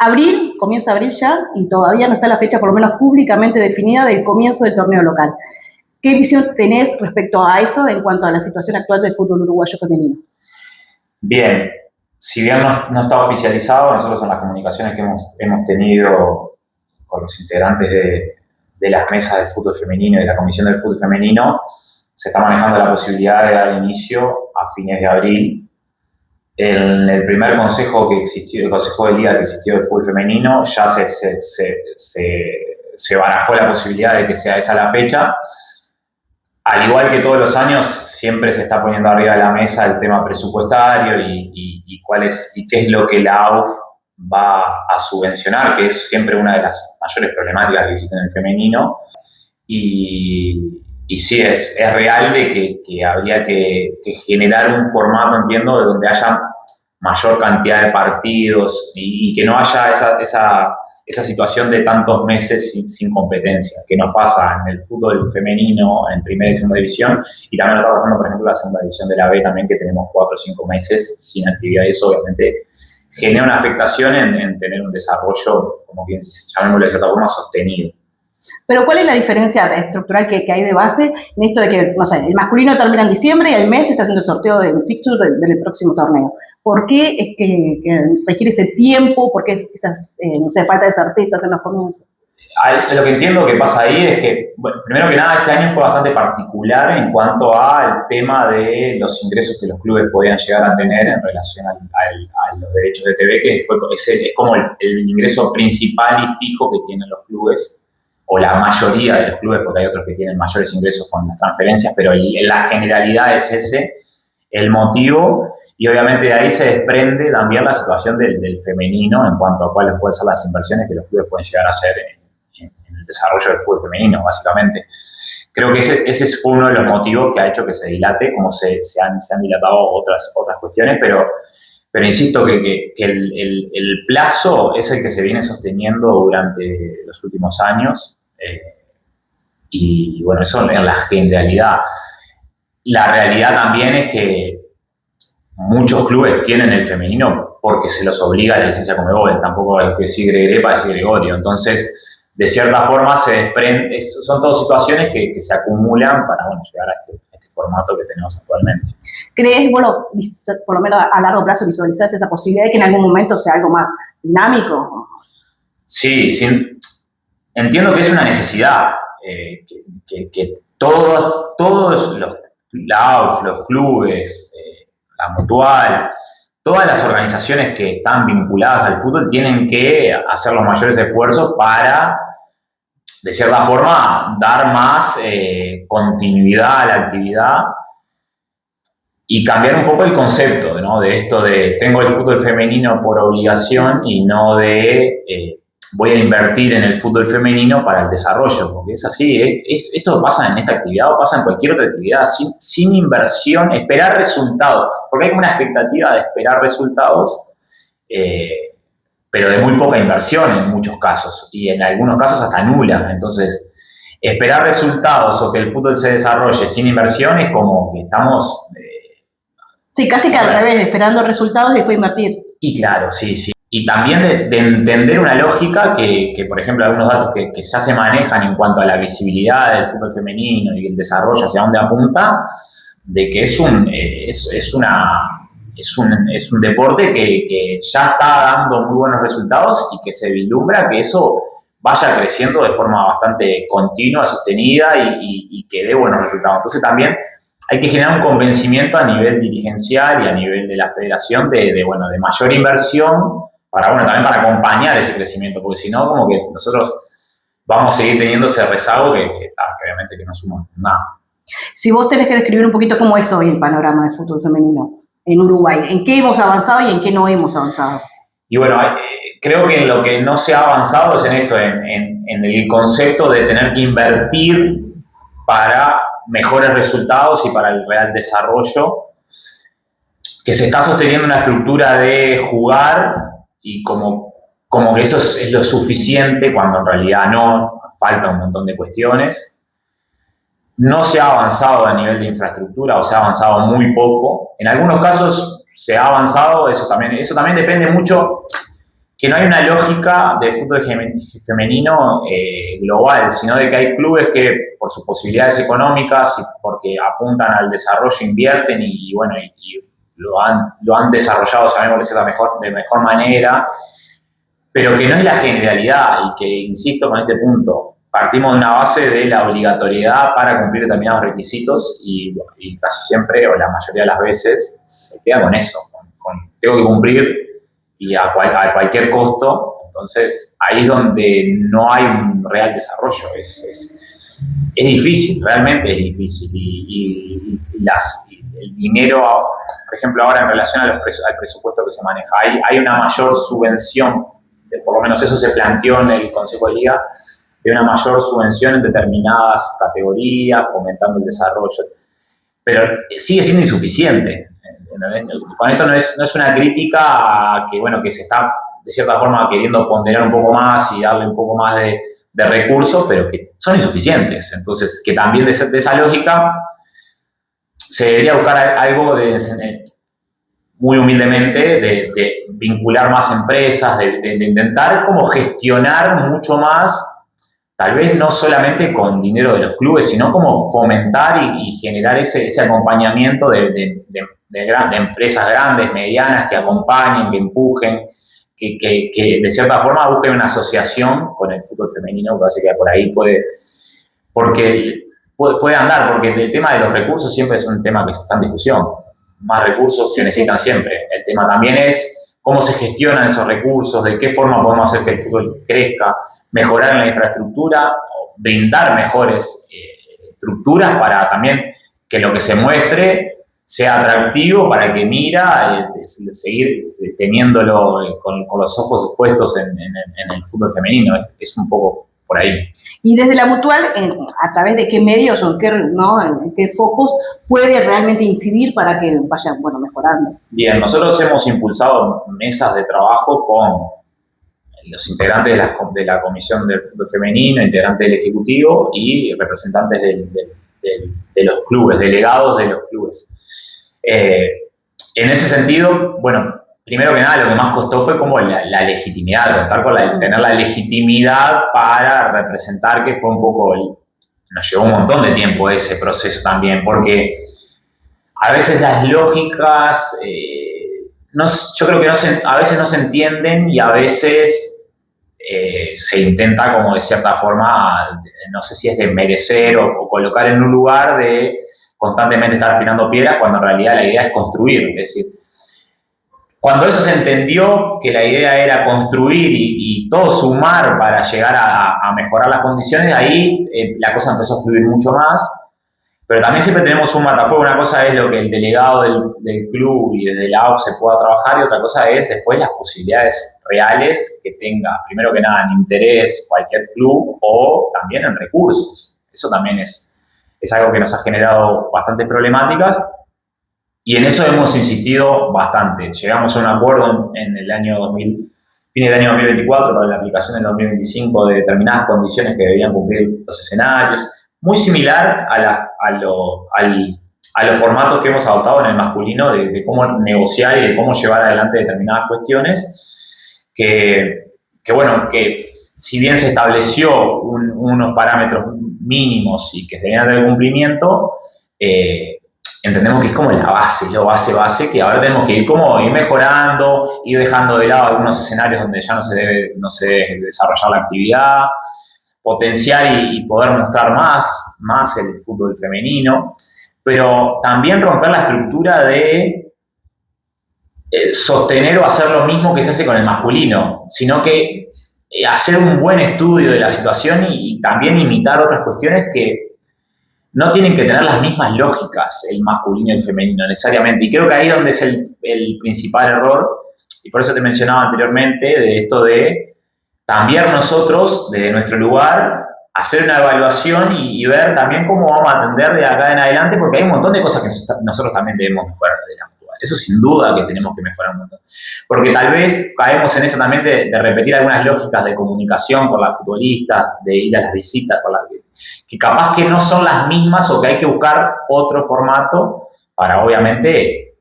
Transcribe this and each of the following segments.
Abril, comienza abril ya, y todavía no está la fecha, por lo menos públicamente definida, del comienzo del torneo local. ¿Qué visión tenés respecto a eso en cuanto a la situación actual del fútbol uruguayo femenino? Bien, si bien no está oficializado, nosotros en las comunicaciones que hemos tenido con los integrantes de las mesas del fútbol femenino y de la comisión del fútbol femenino, se está manejando la posibilidad de dar inicio a fines de abril. En el primer consejo que existió, el consejo de liga que existió del fútbol femenino, ya se barajó la posibilidad de que sea esa la fecha. Al igual que todos los años, siempre se está poniendo arriba de la mesa el tema presupuestario y qué es lo que la AUF va a subvencionar, que es siempre una de las mayores problemáticas que existen en el femenino. Y sí, es real de que habría que generar un formato, entiendo, de donde haya mayor cantidad de partidos y que no haya esa situación de tantos meses sin competencia, que nos pasa en el fútbol femenino en primera y segunda división, y también nos está pasando, por ejemplo, en la segunda división de la B también, que tenemos 4 o 5 meses sin actividad, y eso obviamente genera una afectación en tener un desarrollo, como quien llamémoslo de cierta forma, sostenido. Pero ¿cuál es la diferencia estructural que hay de base en esto de que, no sé, el masculino termina en diciembre y al mes se está haciendo el sorteo del fixture del próximo torneo? ¿Por qué es que requiere ese tiempo? ¿Por qué esas, no sé, falta de certezas en los comienzos? Lo que entiendo que pasa ahí es que, bueno, primero que nada, este año fue bastante particular en cuanto al tema de los ingresos que los clubes podían llegar a tener en relación a los derechos de TV, que es como el ingreso principal y fijo que tienen los clubes, o la mayoría de los clubes, porque hay otros que tienen mayores ingresos con las transferencias, pero la generalidad es ese el motivo, y obviamente de ahí se desprende también la situación del femenino en cuanto a cuáles pueden ser las inversiones que los clubes pueden llegar a hacer en el desarrollo del fútbol femenino, básicamente. Creo que ese fue uno de los motivos que ha hecho que se dilate, como se han dilatado otras cuestiones, pero insisto que el plazo es el que se viene sosteniendo durante los últimos años, y bueno, eso en la generalidad. La realidad también es que muchos clubes tienen el femenino porque se los obliga a la licencia Conmebol, tampoco es que decir Gregre para decir Gregorio. Entonces, de cierta forma, se desprende, son todas situaciones que se acumulan para llegar a este formato que tenemos actualmente. ¿Crees, bueno, por lo menos a largo plazo, visualizás esa posibilidad de que en algún momento sea algo más dinámico? Sí, entiendo que es una necesidad, que todos la AUF, los clubes, la Mutual, todas las organizaciones que están vinculadas al fútbol tienen que hacer los mayores esfuerzos para, de cierta forma, dar más continuidad a la actividad y cambiar un poco el concepto, ¿no? De esto de tengo el fútbol femenino por obligación y no de voy a invertir en el fútbol femenino para el desarrollo, porque es así, esto pasa en esta actividad o pasa en cualquier otra actividad, sin inversión, esperar resultados, porque hay una expectativa de esperar resultados, pero de muy poca inversión en muchos casos, y en algunos casos hasta nula. Entonces, esperar resultados o que el fútbol se desarrolle sin inversión es como que estamos... sí, casi que al revés, esperando resultados y después invertir. Y claro, sí. Y también de entender una lógica que, por ejemplo, algunos datos que ya se manejan en cuanto a la visibilidad del fútbol femenino y el desarrollo hacia dónde apunta, de que es un deporte que ya está dando muy buenos resultados y que se vislumbra que eso vaya creciendo de forma bastante continua, sostenida y que dé buenos resultados. Entonces también hay que generar un convencimiento a nivel dirigencial y a nivel de la federación de mayor inversión también para acompañar ese crecimiento, porque si no, como que nosotros vamos a seguir teniendo ese rezago que obviamente que no suma nada. Si vos tenés que describir un poquito cómo es hoy el panorama del fútbol femenino en Uruguay, ¿en qué hemos avanzado y en qué no hemos avanzado? Y bueno, creo que en lo que no se ha avanzado es en esto, en el concepto de tener que invertir para mejores resultados y para el real desarrollo, que se está sosteniendo una estructura de jugar y como que eso es lo suficiente, cuando en realidad no, falta un montón de cuestiones. No se ha avanzado a nivel de infraestructura, o se ha avanzado muy poco. En algunos casos se ha avanzado, eso también depende mucho. que no hay una lógica de fútbol femenino global, sino de que hay clubes que por sus posibilidades económicas y porque apuntan al desarrollo invierten y bueno, y lo han desarrollado, sabemos de mejor manera, pero que no es la generalidad y que, insisto con este punto, partimos de una base de la obligatoriedad para cumplir determinados requisitos y casi siempre, o la mayoría de las veces, se queda con eso, tengo que cumplir y a cualquier costo. Entonces, ahí es donde no hay un real desarrollo. Es difícil, realmente es difícil. El dinero, por ejemplo, ahora en relación al presupuesto que se maneja, hay una mayor subvención, por lo menos eso se planteó en el Consejo de Liga, de una mayor subvención en determinadas categorías, fomentando el desarrollo. Pero sigue siendo insuficiente. Con esto no es una crítica a que, bueno, que se está de cierta forma queriendo ponderar un poco más y darle un poco más de recursos, pero que son insuficientes. Entonces, que también de esa lógica se debería buscar algo muy humildemente de vincular más empresas, de intentar como gestionar mucho más, tal vez no solamente con dinero de los clubes, sino como fomentar y generar ese acompañamiento de empresas grandes, medianas, que acompañen, que empujen, que de cierta forma busquen una asociación con el fútbol femenino, que parece que por ahí puede andar, porque el tema de los recursos siempre es un tema que está en discusión. Más recursos se necesitan siempre. El tema también es cómo se gestionan esos recursos, de qué forma podemos hacer que el fútbol crezca, mejorar la infraestructura, brindar mejores estructuras para también que lo que se muestre sea atractivo para el que mira, seguir teniéndolo con los ojos puestos en el fútbol femenino. Es un poco por ahí. Y desde la Mutual, ¿a través de qué medios o en qué focos puede realmente incidir para que vaya, bueno, mejorando? Bien, nosotros hemos impulsado mesas de trabajo con los integrantes de la Comisión del Fútbol Femenino, integrantes del Ejecutivo y representantes de los clubes, delegados de los clubes. En ese sentido, bueno, primero que nada, lo que más costó fue como la legitimidad, contar con tener la legitimidad para representar, que fue un poco, nos llevó un montón de tiempo ese proceso también, porque a veces las lógicas, yo creo que a veces no se entienden y a veces se intenta como de cierta forma, no sé si es desmerecer o colocar en un lugar de constantemente estar tirando piedras, cuando en realidad la idea es construir, es decir, cuando eso se entendió, que la idea era construir y todo sumar para llegar a mejorar las condiciones, ahí la cosa empezó a fluir mucho más. Pero también siempre tenemos un matafuego. Una cosa es lo que el delegado del club y desde la AUF se pueda trabajar y otra cosa es después las posibilidades reales que tenga, primero que nada, en interés cualquier club o también en recursos. Eso también es algo que nos ha generado bastantes problemáticas. Y en eso hemos insistido bastante. Llegamos a un acuerdo en el año fin del año 2024 para la aplicación en 2025 de determinadas condiciones que debían cumplir los escenarios, muy similar a los formatos que hemos adoptado en el masculino de cómo negociar y de cómo llevar adelante determinadas cuestiones que si bien se estableció unos parámetros mínimos y que se debían de cumplimiento, entendemos que es como la base, que ahora tenemos que ir mejorando, ir dejando de lado algunos escenarios donde ya no se debe desarrollar la actividad, potenciar y poder mostrar más el fútbol femenino, pero también romper la estructura de sostener o hacer lo mismo que se hace con el masculino, sino que hacer un buen estudio de la situación y también imitar otras cuestiones que no tienen que tener las mismas lógicas el masculino y el femenino necesariamente. Y creo que ahí es donde es el principal error, y por eso te mencionaba anteriormente de esto de también nosotros, desde nuestro lugar, hacer una evaluación y ver también cómo vamos a atender de acá en adelante, porque hay un montón de cosas que nosotros también debemos mejorar de la Mutual. Eso sin duda que tenemos que mejorar un montón. Porque tal vez caemos en eso también de repetir algunas lógicas de comunicación con las futbolistas, de ir a las visitas con las que capaz que no son las mismas o que hay que buscar otro formato para obviamente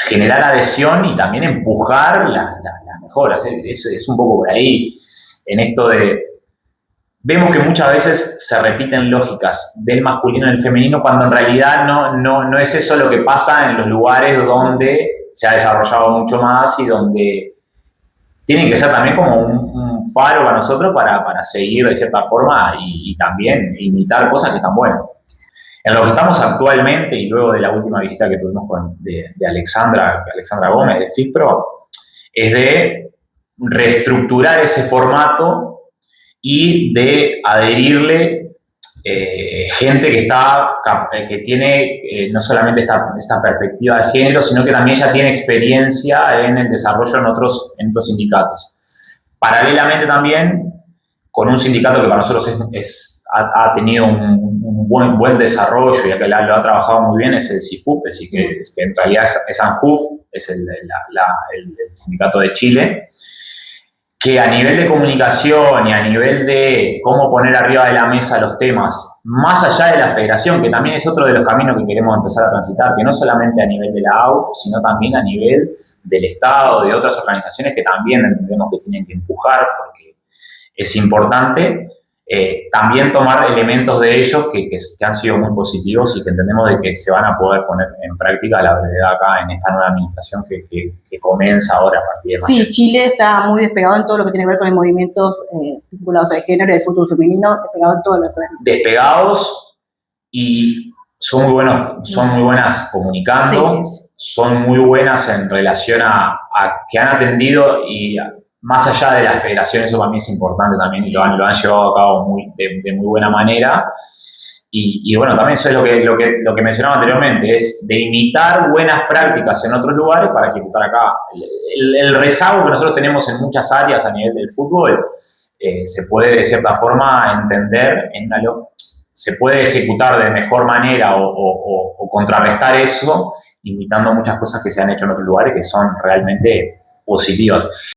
generar adhesión y también empujar las mejoras. Es un poco por ahí, en esto de... Vemos que muchas veces se repiten lógicas del masculino y del femenino cuando en realidad no es eso lo que pasa en los lugares donde se ha desarrollado mucho más y donde tienen que ser también como un faro para nosotros para seguir de cierta forma y también imitar cosas que están buenas. En lo que estamos actualmente y luego de la última visita que tuvimos de Alexandra Gómez de FIPRO, es de reestructurar ese formato y de adherirle gente que tiene no solamente esta perspectiva de género, sino que también ya tiene experiencia en el desarrollo en otros sindicatos. Paralelamente también con un sindicato que para nosotros ha tenido un buen desarrollo y que lo ha trabajado muy bien, es el CIFUP, que en realidad es ANJUF, es el sindicato de Chile, que a nivel de comunicación y a nivel de cómo poner arriba de la mesa los temas, más allá de la federación, que también es otro de los caminos que queremos empezar a transitar, que no solamente a nivel de la AUF, sino también a nivel del Estado, de otras organizaciones que también entendemos que tienen que empujar, porque es importante, también tomar elementos de ellos que han sido muy positivos y que entendemos de que se van a poder poner en práctica a la brevedad acá en esta nueva administración que comienza ahora a partir de mayo. Sí, Chile está muy despegado en todo lo que tiene que ver con los movimientos vinculados al género y al fútbol femenino, despegado en todas las áreas. Despegados y son muy buenas comunicando, sí, son muy buenas en relación a que han atendido y más allá de la federación, eso para mí es importante también y lo han llevado a cabo de muy buena manera. Y bueno, también eso es lo que mencionaba anteriormente, es de imitar buenas prácticas en otros lugares para ejecutar acá. El rezago que nosotros tenemos en muchas áreas a nivel del fútbol se puede de cierta forma entender, se puede ejecutar de mejor manera o contrarrestar eso imitando muchas cosas que se han hecho en otros lugares que son realmente positivas.